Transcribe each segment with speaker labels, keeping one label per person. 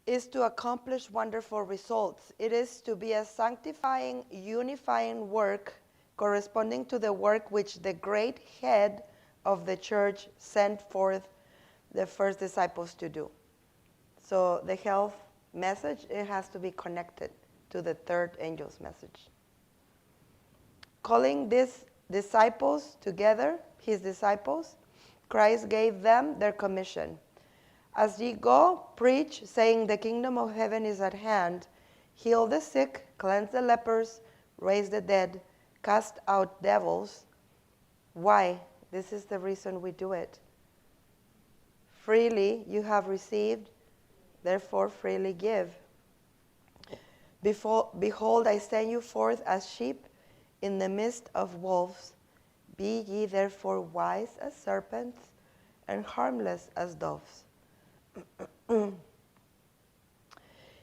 Speaker 1: is to accomplish wonderful results. It is to be a sanctifying, unifying work corresponding to the work which the great head of the church sent forth the first disciples to do. So the health message, it has to be connected to the third angel's message. Calling these disciples together, his disciples, Christ gave them their commission. As ye go, preach, saying the kingdom of heaven is at hand. Heal the sick, cleanse the lepers, raise the dead, cast out devils. Why? This is the reason we do it. Freely you have received, therefore freely give. Behold, I send you forth as sheep in the midst of wolves. Be ye therefore wise as serpents and harmless as doves.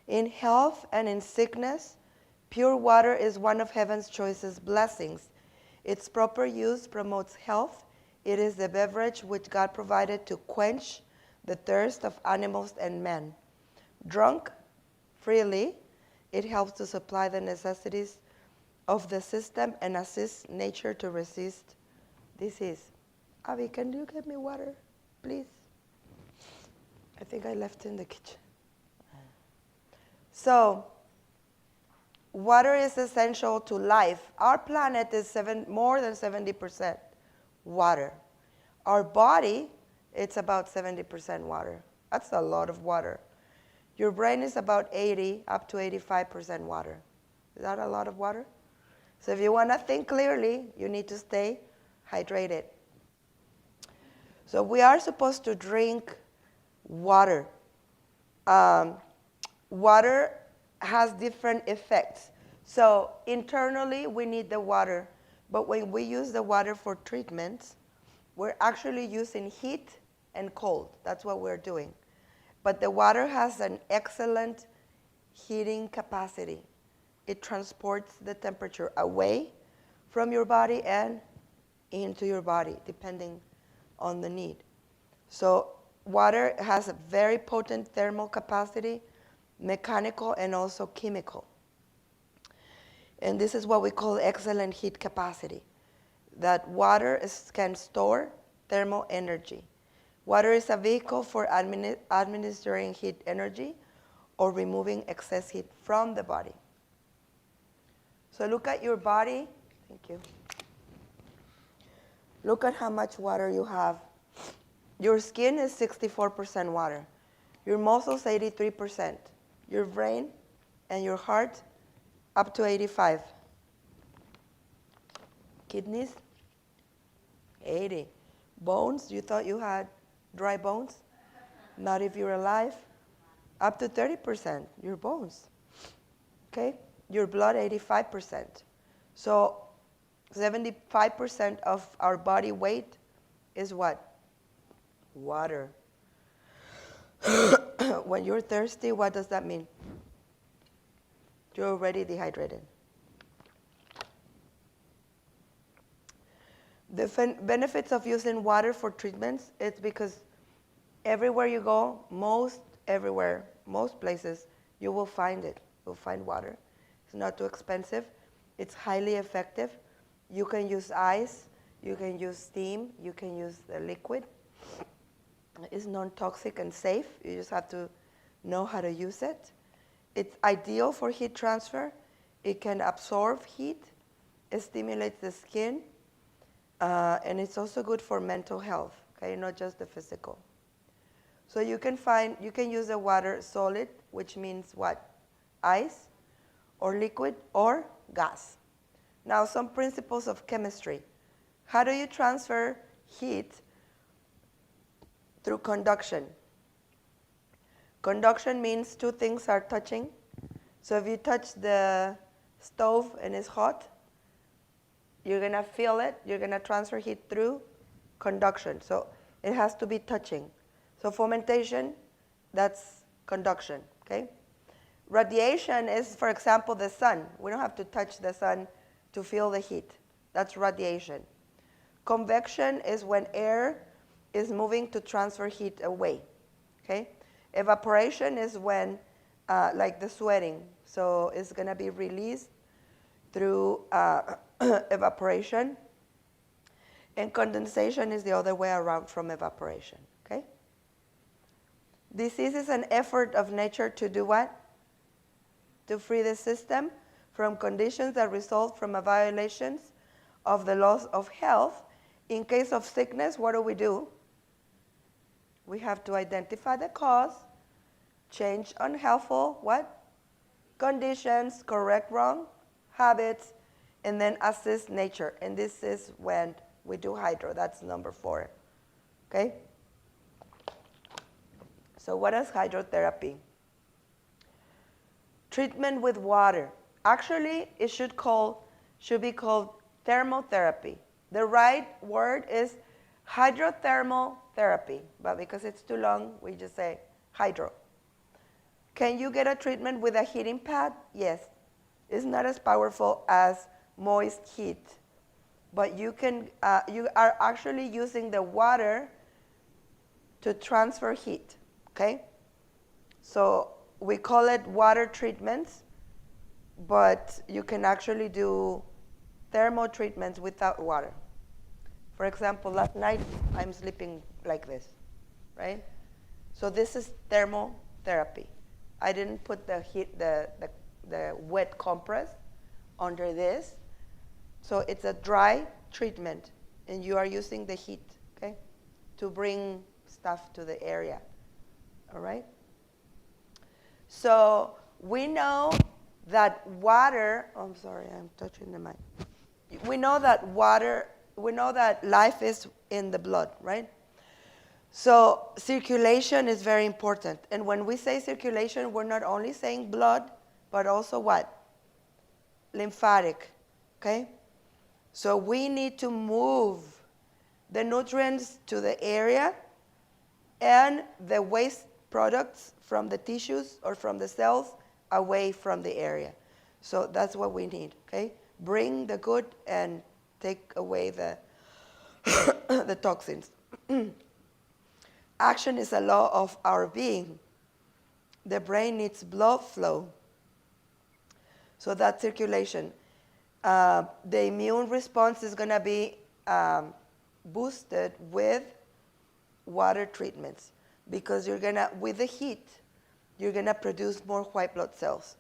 Speaker 1: In health and in sickness, pure water is one of heaven's choicest blessings. Its proper use promotes health. It is the beverage which God provided to quench the thirst of animals and men. Drunk freely, it helps to supply the necessities of the system and assists nature to resist disease. Abby, can you get me water, please? I think I left it in the kitchen. So, water is essential to life. Our planet is more than 70% water. Our body, it's about 70% water. That's a lot of water. Your brain is about 80 up to 85% water. Is that a lot of water? So if you want to think clearly, you need to stay hydrated. So we are supposed to drink water. Water has different effects. So internally, we need the water. But when we use the water for treatments, we're actually using heat and cold. That's what we're doing. But the water has an excellent heating capacity. It transports the temperature away from your body and into your body, depending on the need. So water has a very potent thermal capacity, mechanical and also chemical. And this is what we call excellent heat capacity, that water can store thermal energy. Water is a vehicle for administering heat energy or removing excess heat from the body. So look at your body. Thank you. Look at how much water you have. Your skin is 64% water. Your muscles, 83%. Your brain and your heart, up to 85. Kidneys, 80. Bones, you thought you had dry bones? Not if you're alive. Up to 30%, your bones. Okay? Your blood, 85%. So 75% of our body weight is what? Water. When you're thirsty, what does that mean? You're already dehydrated. The benefits of using water for treatments, it's because everywhere you go, most places, you will find it. You'll find water. It's not too expensive. It's highly effective. You can use ice. You can use steam. You can use the liquid. It's non-toxic and safe. You just have to know how to use it. It's ideal for heat transfer. It can absorb heat. It stimulates the skin. And it's also good for mental health, okay, not just the physical. So you can use the water solid, which means what? Ice, or liquid, or gas. Now, some principles of chemistry. How do you transfer heat? Through conduction. Conduction means two things are touching. So if you touch the stove and it's hot, you're going to feel it. You're going to transfer heat through conduction. So it has to be touching. So fermentation, that's conduction, okay? Radiation is, for example, the sun. We don't have to touch the sun to feel the heat. That's radiation. Convection is when air is moving to transfer heat away, okay? Evaporation is when like the sweating. So it's going to be released through evaporation. And condensation is the other way around from evaporation, okay? Disease is an effort of nature to do what? To free the system from conditions that result from a violation of the laws of health. In case of sickness, what do? We have to identify the cause, change unhealthful, what? Conditions, correct wrong habits, and then assist nature. And this is when we do hydro. That's number 4, okay? So what is hydrotherapy? Treatment with water. Actually, it should be called thermotherapy. The right word is hydrothermal therapy, but because it's too long, we just say hydro. Can you get a treatment with a heating pad? Yes. It's not as powerful as moist heat, but you are actually using the water to transfer heat, okay? So we call it water treatments, but you can actually do thermal treatments without water. For example, last night I'm sleeping like this, right? So this is thermotherapy. I didn't put the wet compress under this. So it's a dry treatment, and you are using the heat, okay, to bring stuff to the area, all right? So we know that water, I'm sorry, I'm touching the mic. We know that life is in the blood, right? So circulation is very important. And when we say circulation, we're not only saying blood, but also what? Lymphatic, okay? So we need to move the nutrients to the area and the waste products from the tissues or from the cells away from the area. So that's what we need, okay? Bring the good and take away the, the toxins. Action is a law of our being. The brain needs blood flow. So that's circulation. The immune response is going to be boosted with water treatments because you're going to, with the heat, you're going to produce more white blood cells.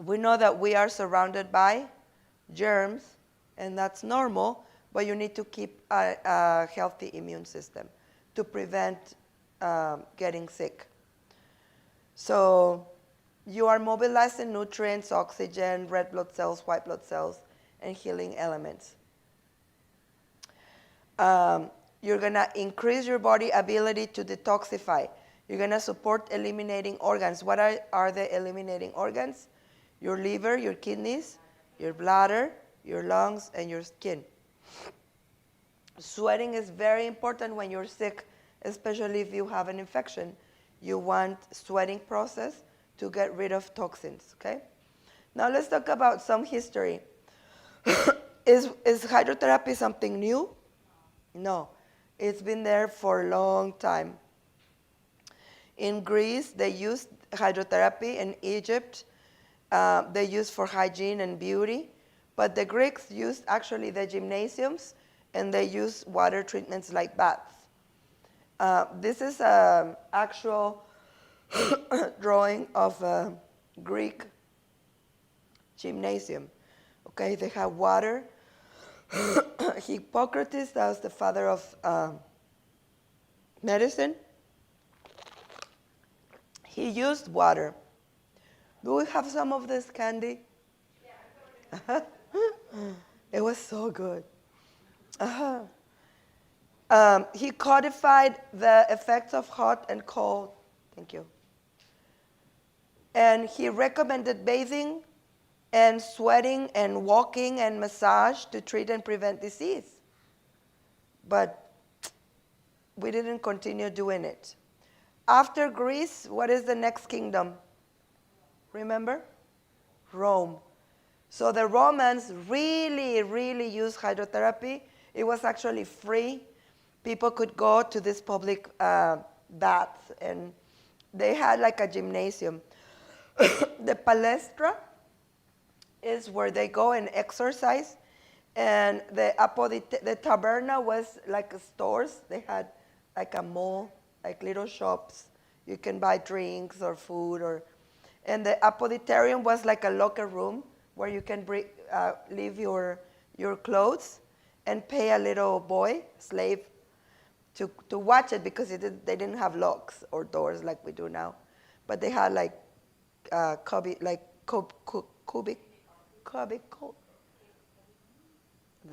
Speaker 1: We know that we are surrounded by germs, and that's normal, but you need to keep a healthy immune system to prevent getting sick. So you are mobilizing nutrients, oxygen, red blood cells, white blood cells, and healing elements. You're going to increase your body ability to detoxify. You're going to support eliminating organs. What are the eliminating organs? Your liver, your kidneys, your bladder, your lungs, and your skin. Sweating is very important when you're sick, especially if you have an infection. You want sweating process to get rid of toxins, okay? Now let's talk about some history. Is hydrotherapy something new? No, it's been there for a long time. In Greece, they used hydrotherapy. In Egypt, they used for hygiene and beauty. But the Greeks used actually the gymnasiums, and they used water treatments like baths. This is an actual drawing of a Greek gymnasium. Okay, they have water. Hippocrates, that was the father of medicine. He used water. Do we have some of this candy? Yeah. It was so good. He codified the effects of hot and cold. Thank you. And he recommended bathing and sweating and walking and massage to treat and prevent disease. But we didn't continue doing it. After Greece, what is the next kingdom? Remember? Rome. So the Romans really, really used hydrotherapy. It was actually free. People could go to this public baths, and they had like a gymnasium. The palestra is where they go and exercise. And the taberna was like stores. They had like a mall, like little shops. You can buy drinks or food. And the apoditarium was like a locker room where you can leave your clothes and pay a little boy, slave, to watch it, because they didn't have locks or doors like we do now. But they had like cubic,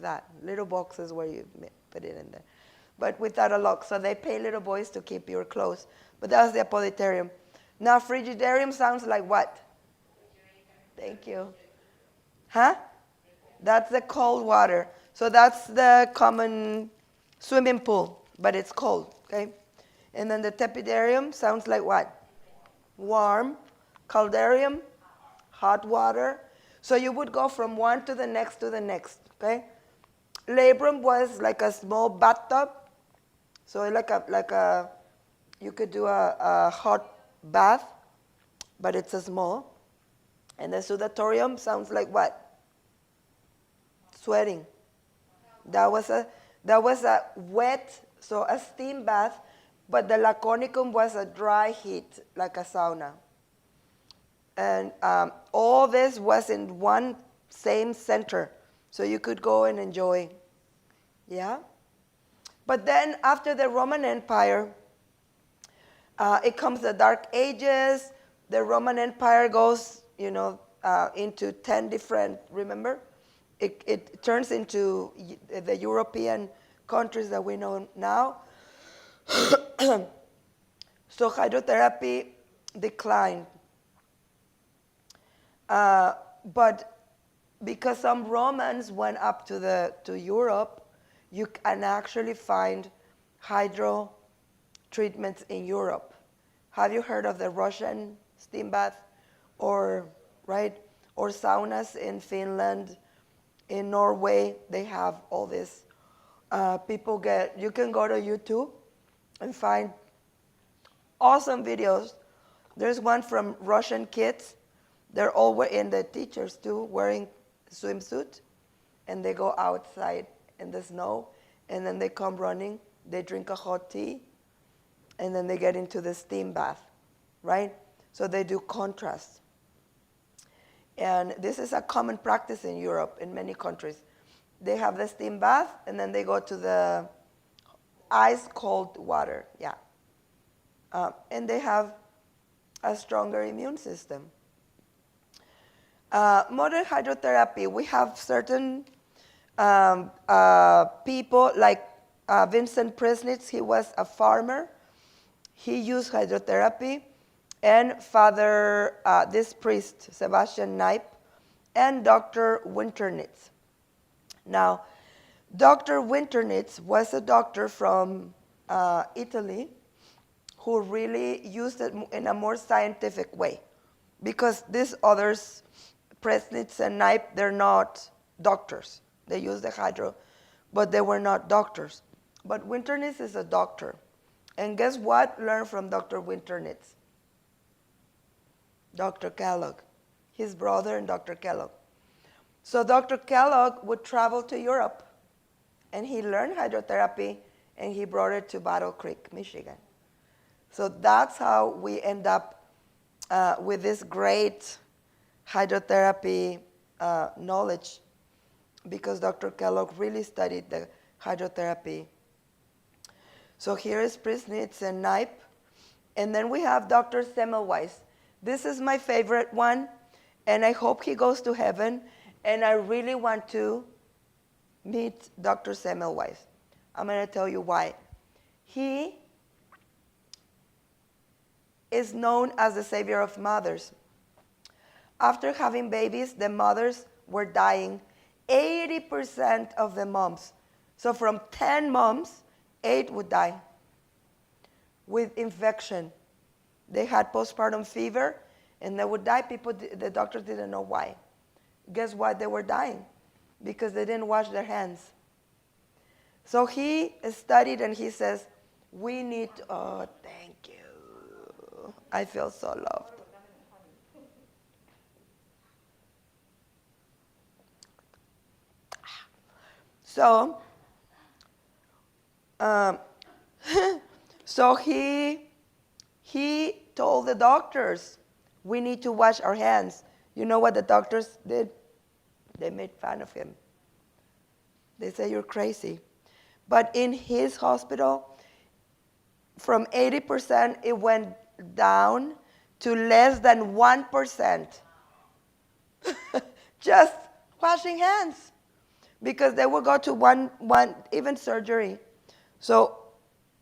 Speaker 1: that little boxes where you put it in there, but without a lock. So they pay little boys to keep your clothes. But that was the apoditarium. Now frigidarium sounds like what? Thank you. Huh? That's the cold water. So that's the common swimming pool, but it's cold, okay? And then the tepidarium sounds like what? Warm. Caldarium, hot water. So you would go from one to the next, okay? Labrum was like a small bathtub. So you could do a hot bath, but it's a small. And the sudatorium sounds like what? Sweating. That was a wet, so a steam bath, but the laconicum was a dry heat, like a sauna. And all this was in one same center, so you could go and enjoy. Yeah? But then after the Roman Empire, it comes the Dark Ages. The Roman Empire goes, into 10 different, remember? It turns into the European countries that we know now. So hydrotherapy declined. But because some Romans went up to Europe, you can actually find hydro treatments in Europe. Have you heard of the Russian steam bath, or saunas in Finland, in Norway? They have all this. You can go to YouTube and find awesome videos. There's one from Russian kids. They're all in the teachers too, wearing swimsuit, and they go outside in the snow, and then they come running. They drink a hot tea, and then they get into the steam bath, right? So they do contrast. And this is a common practice in Europe, in many countries. They have the steam bath, and then they go to the ice cold water, yeah. And they have a stronger immune system. Modern hydrotherapy, we have certain people like Vincent Presnitz. He was a farmer. He used hydrotherapy. And this priest, Sebastian Knipe, and Dr. Winternitz. Now, Dr. Winternitz was a doctor from Italy who really used it in a more scientific way, because these others, Presnitz and Knipe, they're not doctors. They use the hydro, but they were not doctors. But Winternitz is a doctor. And guess what? Learn from Dr. Winternitz. Dr. Kellogg, his brother, and Dr. Kellogg. So Dr. Kellogg would travel to Europe, and he learned hydrotherapy, and he brought it to Battle Creek, Michigan. So that's how we end up with this great hydrotherapy knowledge, because Dr. Kellogg really studied the hydrotherapy. So here is Presnitz and Knipe. And then we have Dr. Semmelweis. This is my favorite one, and I hope he goes to heaven, and I really want to meet Dr. Semmelweis. I'm going to tell you why. He is known as the savior of mothers. After having babies, the mothers were dying. 80% of the moms. So from 10 moms, 8 would die with infection. They had postpartum fever, and they would die. The doctors didn't know why. Guess why they were dying? Because they didn't wash their hands. So he studied, and he says, we need, oh, thank you. I feel so loved. So, um, so he told the doctors, we need to wash our hands. You know what the doctors did? They made fun of him. They say you're crazy. But in his hospital, from 80%, it went down to less than 1%. Just washing hands. Because they would go to one even surgery. So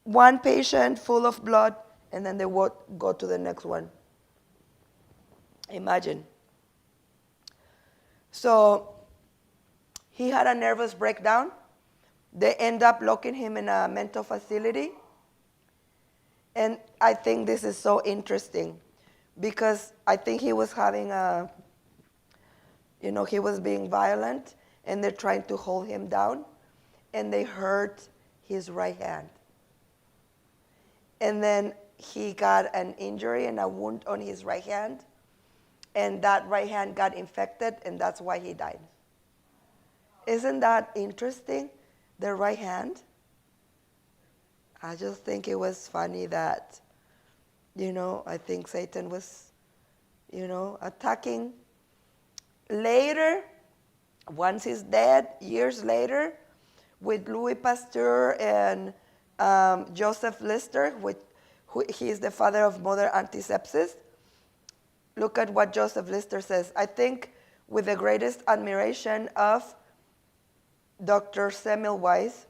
Speaker 1: one patient full of blood, and then they would go to the next one. Imagine. So he had a nervous breakdown. They end up locking him in a mental facility. And I think this is so interesting because I think he was having he was being violent, and they're trying to hold him down, and they hurt his right hand. And then he got an injury and a wound on his right hand, and that right hand got infected, and that's why he died. Isn't that interesting? The right hand? I just think it was funny that, I think Satan was, attacking. Later, once he's dead, years later, with Louis Pasteur and Joseph Lister, he is the father of modern antisepsis. Look at what Joseph Lister says. I think with the greatest admiration of Dr. Semmelweis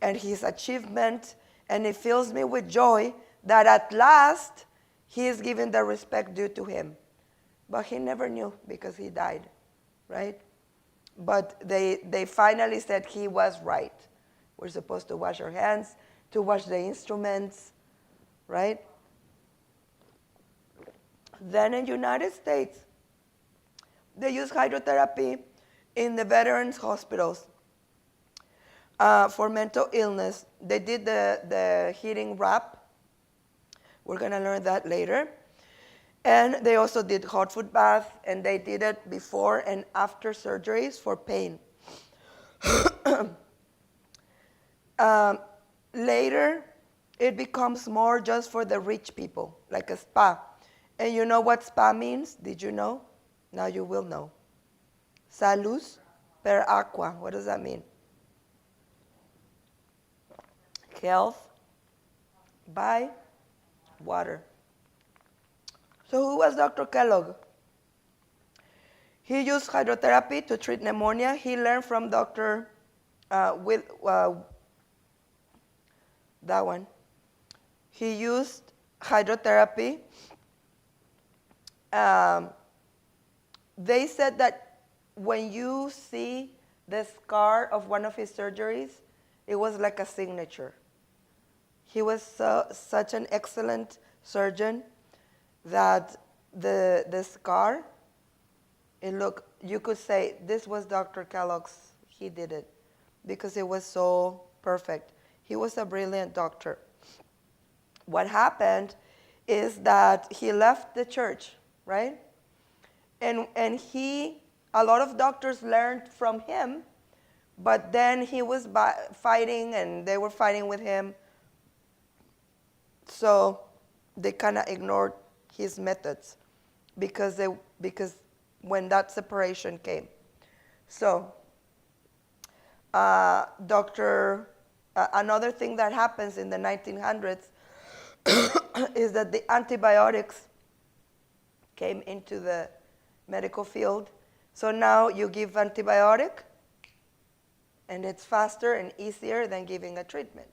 Speaker 1: and his achievement, and it fills me with joy that at last he is given the respect due to him. But he never knew because he died, right? But they finally said he was right. We're supposed to wash our hands, to wash the instruments, right? Then in the United States, they use hydrotherapy in the veterans' hospitals for mental illness. They did the heating wrap. We're going to learn that later. And they also did hot foot bath, and they did it before and after surgeries for pain. Later, it becomes more just for the rich people, like a spa. And you know what spa means? Did you know? Now you will know. Salus per aqua. What does that mean? Health by water. So who was Dr. Kellogg? He used hydrotherapy to treat pneumonia. He learned from Dr. That one. He used hydrotherapy. They said that when you see the scar of one of his surgeries, it was like a signature. He was such an excellent surgeon that the scar, you could say, this was Dr. Kellogg's, he did it, because it was so perfect. He was a brilliant doctor. What happened is that he left the church, right? And a lot of doctors learned from him, but then he was fighting, and they were fighting with him, so they kind of ignored his methods because when that separation came. So another thing that happens in the 1900s is that the antibiotics came into the medical field. So now you give antibiotic, and it's faster and easier than giving a treatment.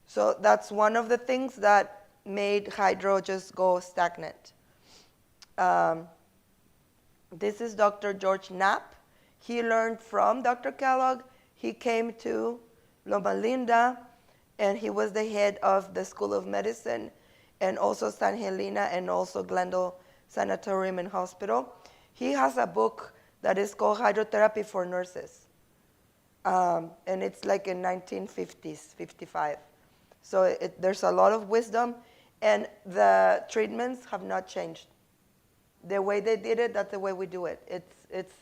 Speaker 1: So that's one of the things that made hydro just go stagnant. This is Dr. George Knapp. He learned from Dr. Kellogg. He came to Loma Linda, and he was the head of the School of Medicine, and also San Helena, and also Glendale Sanatorium and Hospital. He has a book that is called Hydrotherapy for Nurses. And it's like in 1950s, 55. So there's a lot of wisdom, And the treatments have not changed. The way they did it, that's the way we do it. It's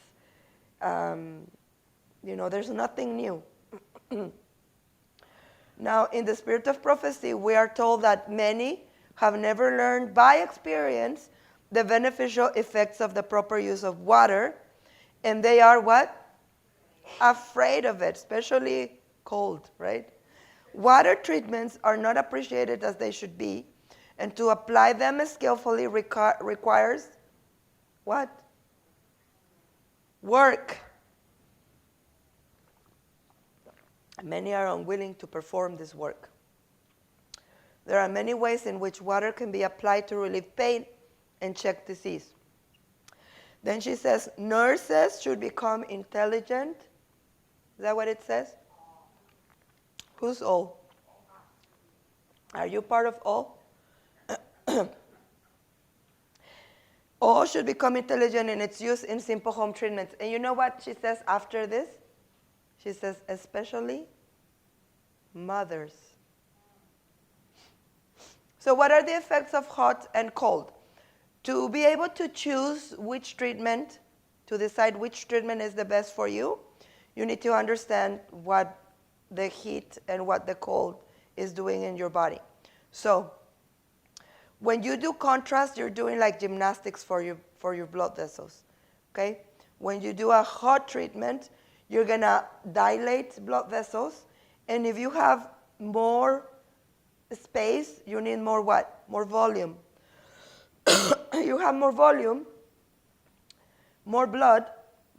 Speaker 1: there's nothing new. Now, in the spirit of prophecy, we are told that many have never learned by experience the beneficial effects of the proper use of water, and they are what? Afraid of it, especially cold, right? Water treatments are not appreciated as they should be, and to apply them skillfully requires what? Work. Many are unwilling to perform this work. There are many ways in which water can be applied to relieve pain and check disease. Then she says, nurses should become intelligent. Is that what it says? Who's all? Are you part of all? All should become intelligent in its use in simple home treatments. And you know what she says after this? She says, especially mothers. So what are the effects of hot and cold? To be able to choose which treatment, to decide which treatment is the best for you, you need to understand what the heat and what the cold is doing in your body. So when you do contrast, you're doing like gymnastics for your blood vessels, okay? When you do a hot treatment, you're gonna dilate blood vessels, and if you have more space, you need more what? More volume. You have more volume, more blood.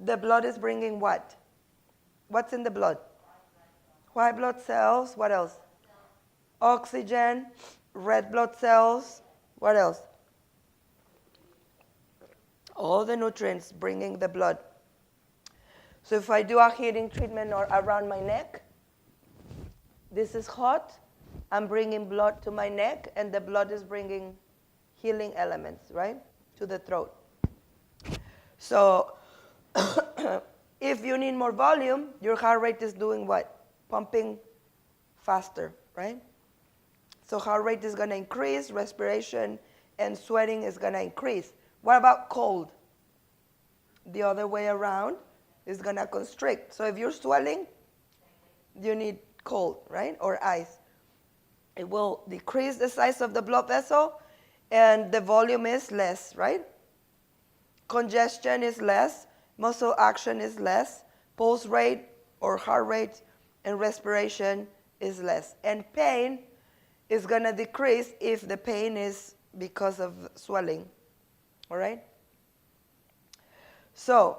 Speaker 1: The blood is bringing what? What's in the blood? White blood cells. What else? Oxygen, red blood cells. What else? All the nutrients bringing the blood. So if I do a heating treatment or around my neck, this is hot. I'm bringing blood to my neck, and the blood is bringing healing elements, right, to the throat. So if you need more volume, your heart rate is doing what? Pumping faster, right? So heart rate is going to increase, respiration and sweating is going to increase. What about cold? The other way around is going to constrict. So if you're swelling, you need cold, right, or ice. It will decrease the size of the blood vessel, and the volume is less, right? Congestion is less, muscle action is less, pulse rate or heart rate and respiration is less. And pain is going to decrease if the pain is because of swelling, all right? So,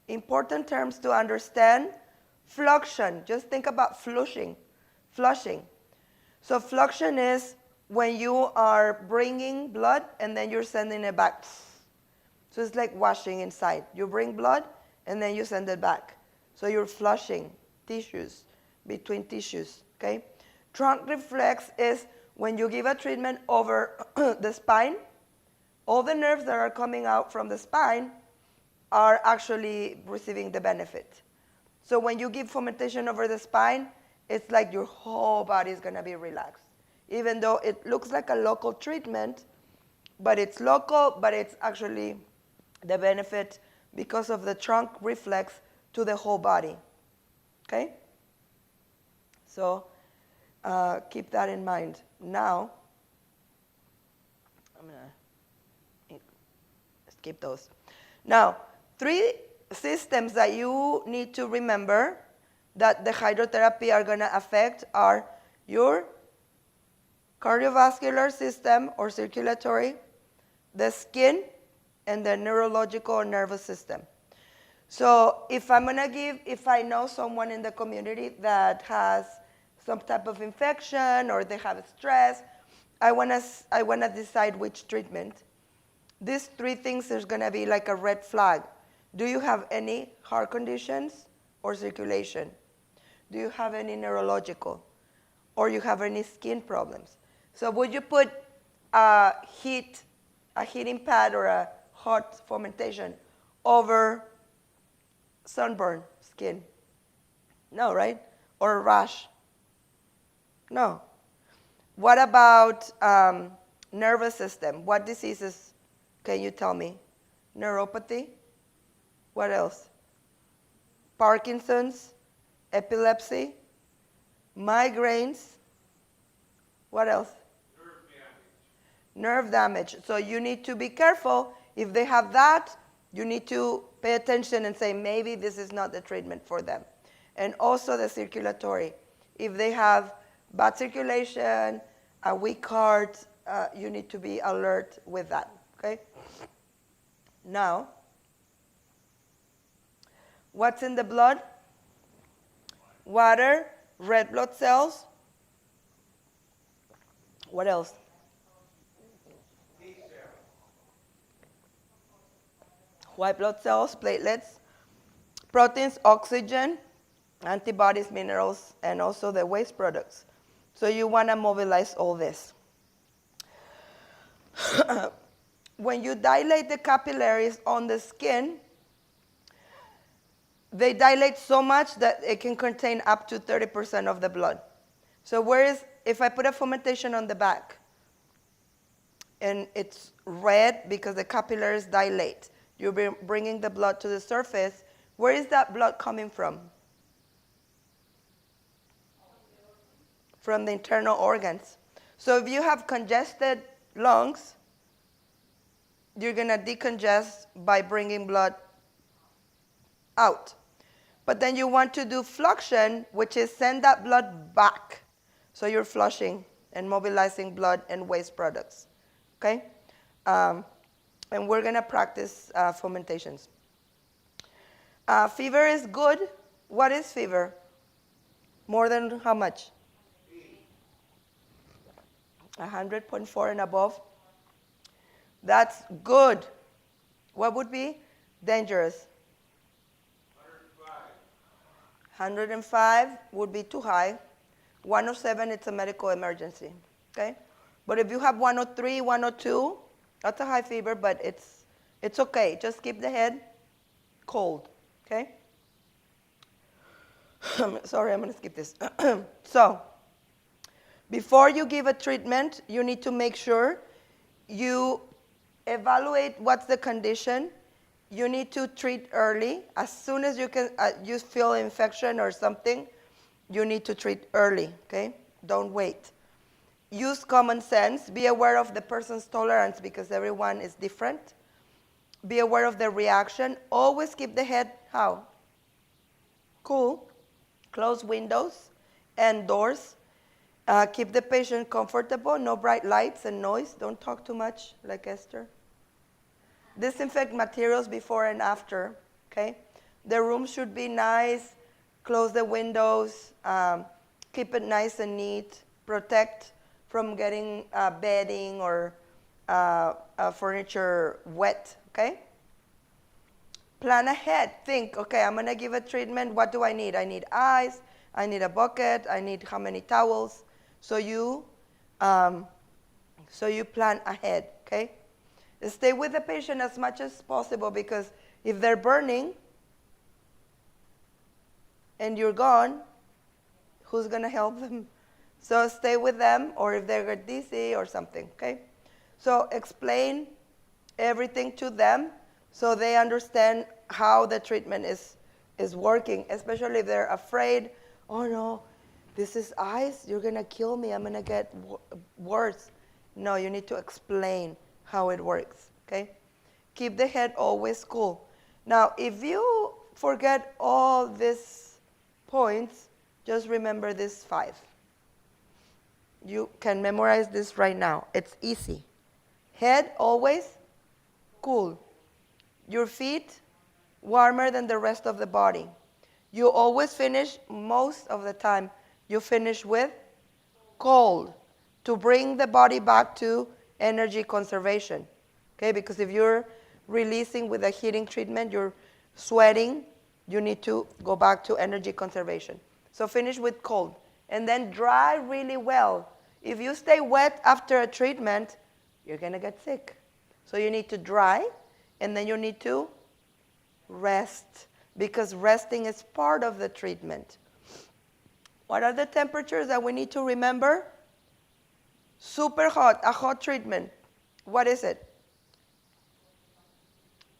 Speaker 1: important terms to understand. Fluxion, just think about flushing. So fluxion is when you are bringing blood and then you're sending it back. So it's like washing inside. You bring blood and then you send it back. So you're flushing tissues, between tissues, okay? Trunk reflex is when you give a treatment over the spine, all the nerves that are coming out from the spine are actually receiving the benefit. So when you give fomentation over the spine, it's like your whole body is going to be relaxed. Even though it looks like a local treatment, but it's local, but it's actually the benefit because of the trunk reflex to the whole body. Okay? So keep that in mind. Now, I'm going to skip those. Now, 3 systems that you need to remember that the hydrotherapy are going to affect are your cardiovascular system or circulatory, the skin, and the neurological or nervous system. So if I know someone in the community that has some type of infection or they have stress, I want to decide which treatment. These 3 things is going to be like a red flag. Do you have any heart conditions or circulation? Do you have any neurological? Or you have any skin problems? So would you put a heating pad or a hot fomentation over sunburn skin? No, right? Or a rash? No. What about Nervous system. What diseases can you tell me? Neuropathy. What else? Parkinson's, epilepsy, migraines. What else? Nerve damage. So you need to be careful. If they have that, you need to pay attention and say, maybe this is not the treatment for them. And also the circulatory. If they have bad circulation, a weak heart, you need to be alert with that, okay? Now, what's in the blood? Water, red blood cells. What else? White blood cells, platelets, proteins, oxygen, antibodies, minerals, and also the waste products. So you want to mobilize all this. When you dilate the capillaries on the skin, they dilate so much that it can contain up to 30% of the blood. So whereas if I put a fomentation on the back and it's red because the capillaries dilate, you're bringing the blood to the surface, where is that blood coming from? From the internal organs. So if you have congested lungs, you're going to decongest by bringing blood out. But then you want to do fluxion, which is send that blood back. So you're flushing and mobilizing blood and waste products. Okay? And we're going to practice fomentations. Fever is good. What is fever? More than how much? 100.4 and above. That's good. What would be dangerous? 105 would be too high. 107, it's a medical emergency. Okay? But if you have 103, 102, that's a high fever, but it's okay. Just keep the head cold. Okay? Sorry, I'm going to skip this. So, before you give a treatment, you need to make sure you evaluate what's the condition. You need to treat early. As soon as you can, you feel infection or something, you need to treat early, okay? Don't wait. Use common sense. Be aware of the person's tolerance because everyone is different. Be aware of the reaction. Always keep the head, how? Cool. Close windows and doors. Keep the patient comfortable. No bright lights and noise. Don't talk too much, like Esther. Disinfect materials before and after, okay? The room should be nice. Close the windows. Keep it nice and neat. Protect from getting bedding or furniture wet, okay? Plan ahead. Think, okay, I'm going to give a treatment. What do I need? I need ice. I need a bucket. I need how many towels? So you plan ahead, okay? Stay with the patient as much as possible because if they're burning and you're gone, who's going to help them? So stay with them, or if they get dizzy or something, okay? So explain everything to them so they understand how the treatment is working, especially if they're afraid, oh no, this is ice, you're going to kill me, I'm going to get worse. No, you need to explain how it works, okay? Keep the head always cool. Now, if you forget all these points, just remember these 5. You can memorize this right now. It's easy. Head always cool. Your feet warmer than the rest of the body. You always finish, most of the time, you finish with cold to bring the body back to energy conservation. Okay, because if you're releasing with a heating treatment, you're sweating, you need to go back to energy conservation. So finish with cold. And then dry really well. If you stay wet after a treatment, you're going to get sick. So you need to dry, and then you need to rest, because resting is part of the treatment. What are the temperatures that we need to remember? Super hot, a hot treatment. What is it?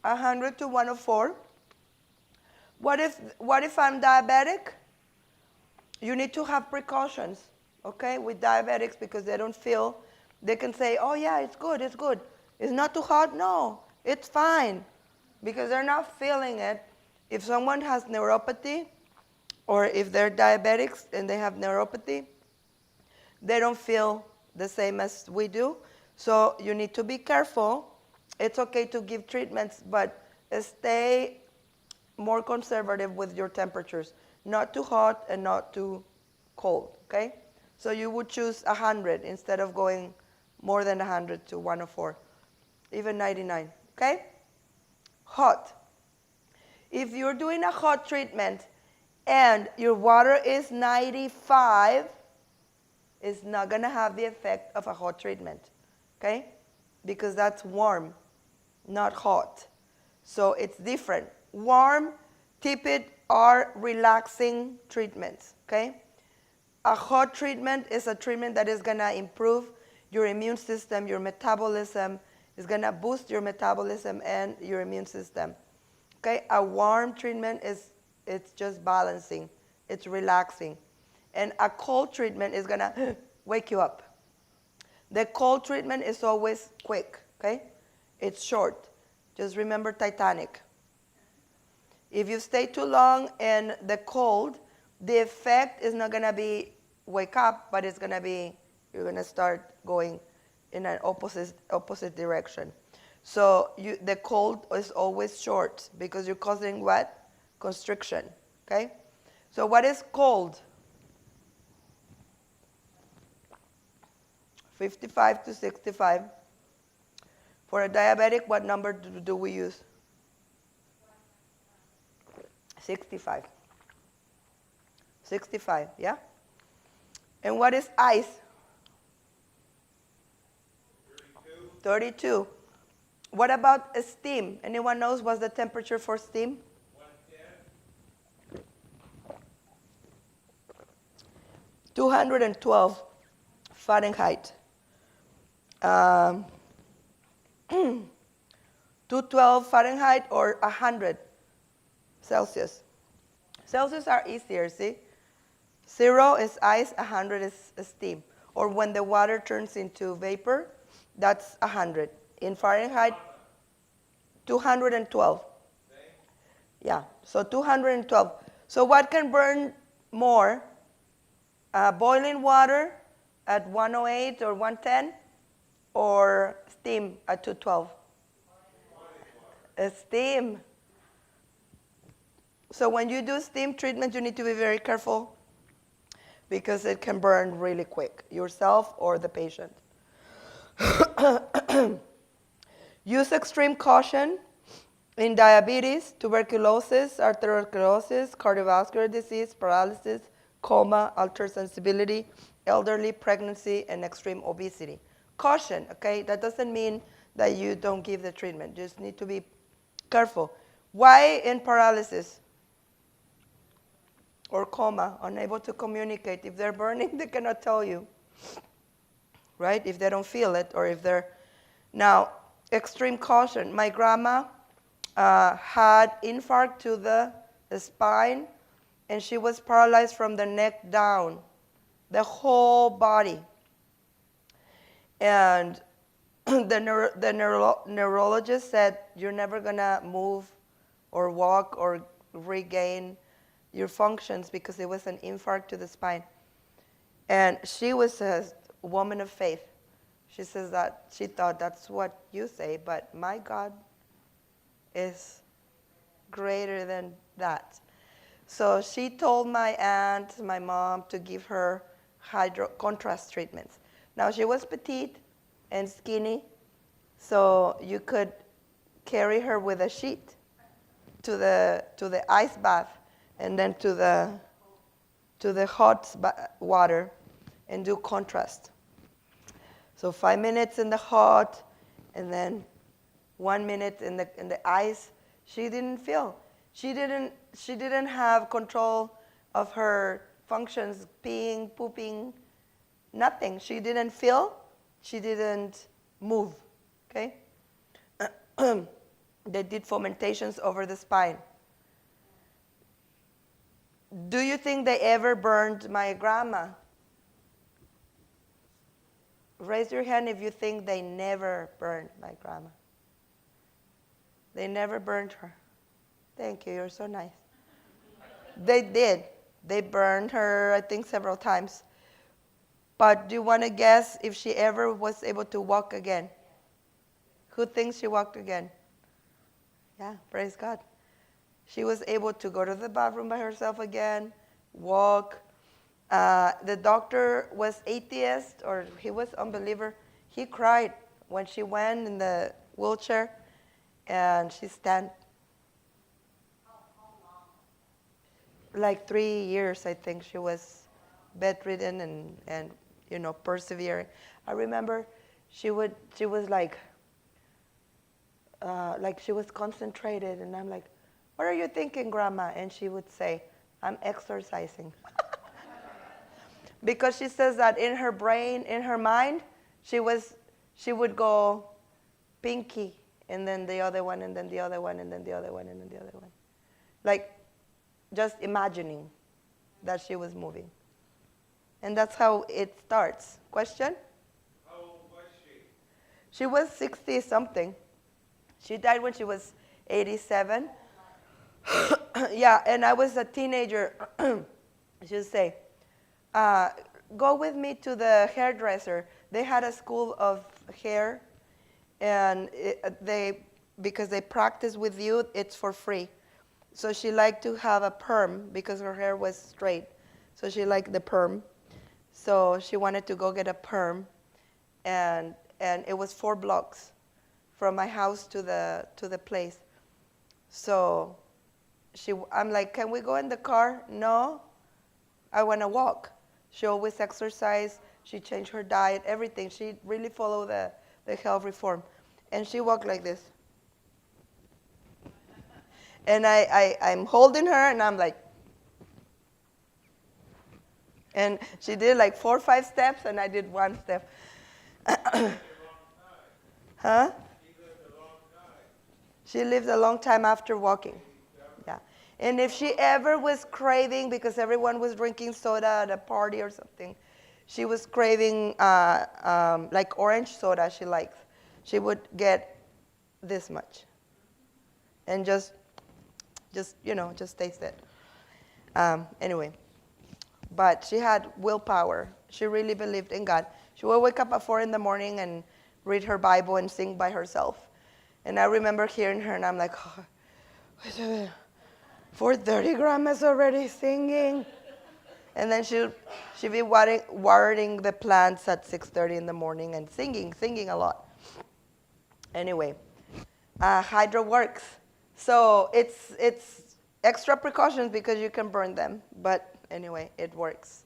Speaker 1: 100 to 104. What if I'm diabetic? You need to have precautions, okay, with diabetics because they don't feel. They can say, oh yeah, it's good, it's good. It's not too hot? No, it's fine. Because they're not feeling it. If someone has neuropathy, or if they're diabetics and they have neuropathy, they don't feel the same as we do. So you need to be careful. It's okay to give treatments, but stay more conservative with your temperatures. Not too hot and not too cold, okay? So you would choose 100 instead of going more than 100 to 104, even 99, okay? Hot. If you're doing a hot treatment and your water is 95, it's not going to have the effect of a hot treatment, okay? Because that's warm, not hot. So it's different. Warm, tepid are relaxing treatments, okay? A hot treatment is a treatment that is going to improve your immune system, your metabolism. It's going to boost your metabolism and your immune system. Okay? A warm treatment it's just balancing. It's relaxing. And a cold treatment is going to wake you up. The cold treatment is always quick, okay? It's short. Just remember Titanic. If you stay too long in the cold, the effect is not going to be wake up, but it's going to be, you're going to start going in an opposite direction. So the cold is always short because you're causing what? Constriction, okay? So what is cold? 55 to 65. For a diabetic, what number do we use? 65. 65, yeah? And what is ice? 32. What about steam? Anyone knows what's the temperature for steam? 212 Fahrenheit. 212 Fahrenheit or 100 Celsius. Celsius are easier, see? 0 is ice, 100 is steam. Or when the water turns into vapor, that's 100. In Fahrenheit, 212. Yeah, so 212. So what can burn more? Boiling water at 108 or 110, or steam at 212? Steam. So when you do steam treatment, you need to be very careful because it can burn really quick, yourself or the patient. Use extreme caution in diabetes, tuberculosis, arteriosclerosis, cardiovascular disease, paralysis, coma, altered sensibility, elderly, pregnancy, and extreme obesity. Caution, okay? That doesn't mean that you don't give the treatment. You just need to be careful. Why in paralysis or coma, unable to communicate? If they're burning, they cannot tell you, right? If they don't feel it, or if they're... Now, extreme caution. My grandma had infarct to the spine, and she was paralyzed from the neck down, the whole body. And the neurologist said, you're never going to move or walk or regain your functions because it was an infarct to the spine. And she was a woman of faith. She says that she thought that's what you say, but my God is greater than that. So she told my aunt, my mom, to give her contrast treatments. Now she was petite and skinny, so you could carry her with a sheet to the ice bath and then to the hot water and do contrast. So 5 minutes in the hot and then 1 minute in the ice. She didn't feel. She didn't have control of her functions, peeing, pooping, nothing. She didn't feel she didn't move, okay? They did fomentations over the spine. Do you think they ever burned my grandma? Raise your hand if you think they never burned my grandma. They never burned her. Thank you, you're so nice. They did. They burned her, I think, several times. But do you want to guess if she ever was able to walk again? Who thinks she walked again? Yeah, praise God. She was able to go to the bathroom by herself again, walk. The doctor was atheist, or he was unbeliever. He cried when she went in the wheelchair, and she stand. Like 3 years, I think, she was bedridden and persevering. I remember she was like she was concentrated, and I'm like, what are you thinking, Grandma? And she would say, I'm exercising. Because she says that in her brain, in her mind, she would go pinky, and then the other one, and then the other one, and then the other one, and then the other one. Like just imagining that she was moving. And that's how it starts. Question?
Speaker 2: How old was she?
Speaker 1: She was 60-something. She died when she was 87. Yeah, and I was a teenager. She would say, go with me to the hairdresser. They had a school of hair, and because they practice with you, it's for free. So she liked to have a perm because her hair was straight. So she liked the perm. So she wanted to go get a perm, and it was 4 blocks from my house to the place. So I'm like, can we go in the car? No, I want to walk. She always exercised. She changed her diet, everything. She really followed the health reform. And she walked like this. And I'm holding her, and I'm like, and she did like 4 or 5 steps, and I did 1 step. Huh? She lived a long time after walking. Yeah. And if she ever was craving, because everyone was drinking soda at a party or something, she was craving like orange soda she likes. She would get this much and just taste it. Anyway, but she had willpower. She really believed in God. She would wake up at 4 in the morning and read her Bible and sing by herself. And I remember hearing her, and I'm like, oh, 4:30, Grandma's already singing. And then she'd be watering the plants at 6:30 in the morning and singing a lot. Anyway, Hydro works. So it's extra precautions because you can burn them. But anyway, it works.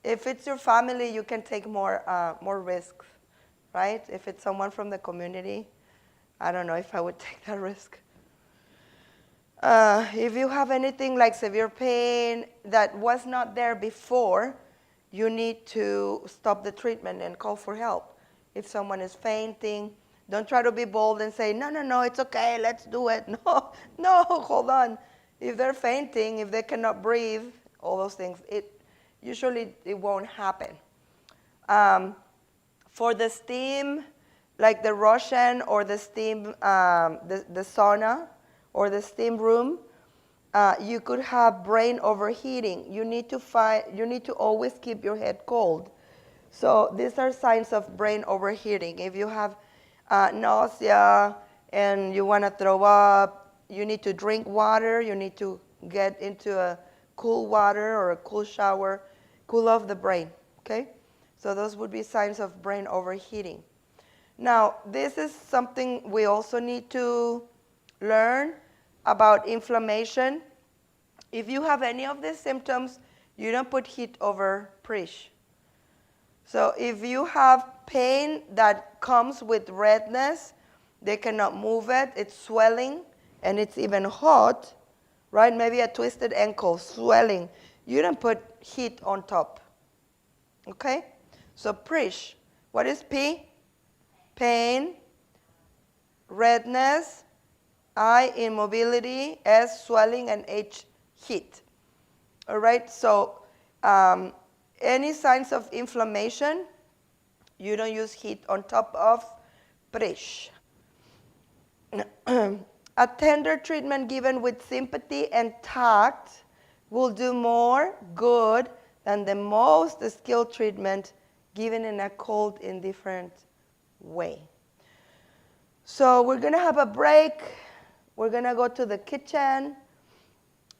Speaker 1: If it's your family, you can take more risks, right? If it's someone from the community, I don't know if I would take that risk. If you have anything like severe pain that was not there before, you need to stop the treatment and call for help. If someone is fainting, don't try to be bold and say, no, it's okay, let's do it. No, hold on. If they're fainting, if they cannot breathe, all those things, usually it won't happen. For the steam, like the Russian or the steam, the sauna or the steam room, you could have brain overheating. You need to always keep your head cold. So these are signs of brain overheating. If you have nausea and you want to throw up, you need to drink water. You need to get into a cool water or a cool shower, cool off the brain, okay? So those would be signs of brain overheating. Now, this is something we also need to learn about inflammation. If you have any of these symptoms, you don't put heat over prish. So if you have pain that comes with redness, they cannot move it, it's swelling, and it's even hot, right? Maybe a twisted ankle, swelling. You don't put heat on top, okay? So prish, What is P? Pain. Redness. I, immobility. S, swelling. And H, heat. All right, so any signs of inflammation, you don't use heat on top of prish. A tender treatment given with sympathy and tact will do more good than the most skilled treatment given in a cold, indifferent way. So we're going to have a break. We're going to go to the kitchen,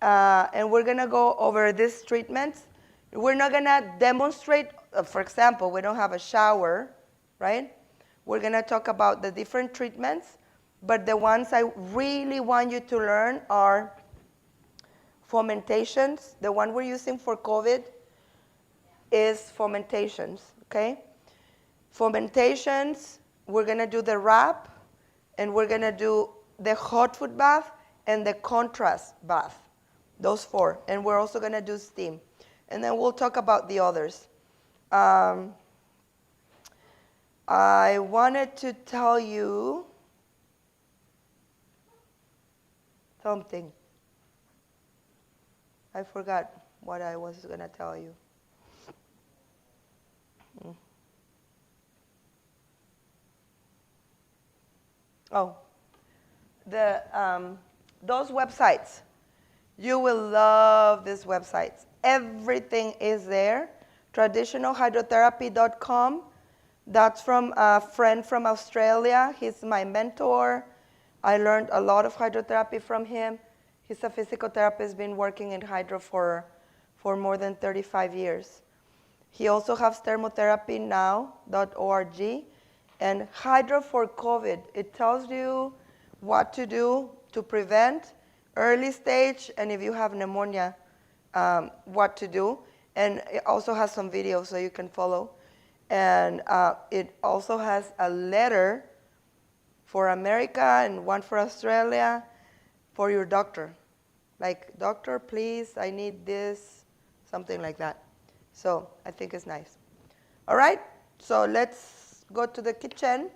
Speaker 1: and we're going to go over these treatments. We're not going to demonstrate, for example, we don't have a shower, right? We're going to talk about the different treatments, but the ones I really want you to learn are fomentations. The one we're using for COVID is fomentations, okay? Fomentations, we're going to do the wrap, and we're going to do the hot foot bath and the contrast bath, those 4. And we're also going to do steam. And then we'll talk about the others. I wanted to tell you something. I forgot what I was going to tell you. Oh, those websites. You will love these websites. Everything is there. Traditionalhydrotherapy.com. That's from a friend from Australia. He's my mentor. I learned a lot of hydrotherapy from him. He's a physical therapist, been working in hydro for more than 35 years. He also has thermotherapynow.org. And Hydro for COVID, it tells you what to do to prevent early stage, and if you have pneumonia, what to do. And it also has some videos so you can follow. And it also has a letter for America and one for Australia for your doctor. Like, doctor, please, I need this, something like that. So I think it's nice. All right, so let's go to the kitchen.